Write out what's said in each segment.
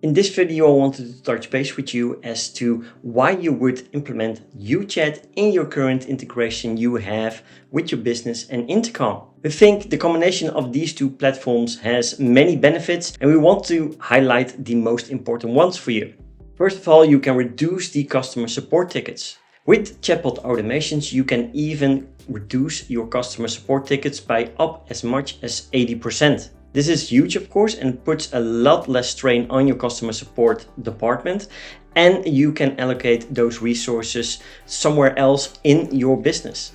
In this video, I wanted to touch base with you as to why you would implement UChat in your current integration you have with your business and Intercom. We think the combination of these two platforms has many benefits, and we want to highlight the most important ones for you. First of all, you can reduce the customer support tickets. With chatbot automations, you can even reduce your customer support tickets by up as much as 80%. This is huge, of course, and puts a lot less strain on your customer support department, and you can allocate those resources somewhere else in your business.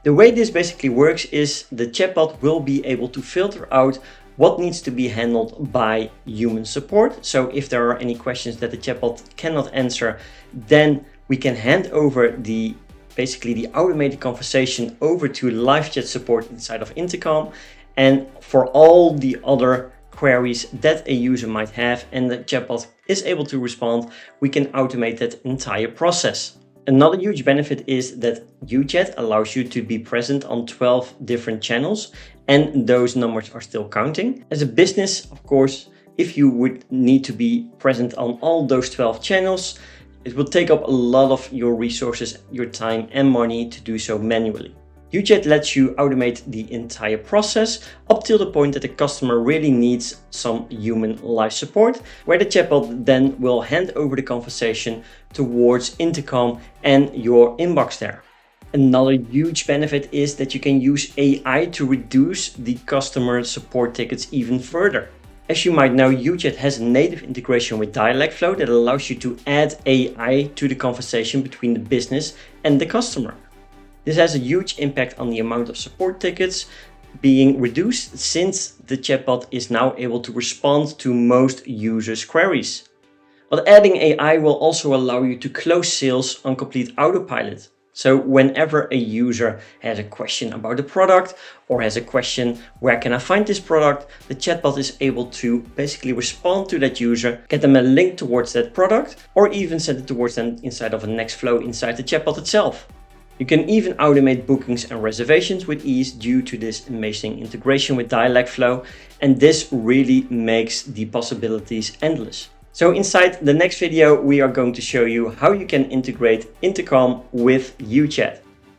The way this basically works is the chatbot will be able to filter out what needs to be handled by human support. So if there are any questions that the chatbot cannot answer, then we can hand over the automated conversation over to live chat support inside of Intercom. And for all the other queries that a user might have and the chatbot is able to respond, we can automate that entire process. Another huge benefit is that UChat allows you to be present on 12 different channels, and those numbers are still counting. As a business, of course, if you would need to be present on all those 12 channels, it will take up a lot of your resources, your time and money to do so manually. UChat lets you automate the entire process up till the point that the customer really needs some human live support, where the chatbot then will hand over the conversation towards Intercom and your inbox there. Another huge benefit is that you can use AI to reduce the customer support tickets even further. As you might know, UChat has a native integration with Dialogflow that allows you to add AI to the conversation between the business and the customer. This has a huge impact on the amount of support tickets being reduced, since the chatbot is now able to respond to most users' queries. But adding AI will also allow you to close sales on complete autopilot. So whenever a user has a question about a product or has a question, where can I find this product, the chatbot is able to basically respond to that user, get them a link towards that product, or even send it towards them inside of a next flow inside the chatbot itself. You can even automate bookings and reservations with ease due to this amazing integration with Dialogflow, and this really makes the possibilities endless. So inside the next video, we are going to show you how you can integrate Intercom with UChat.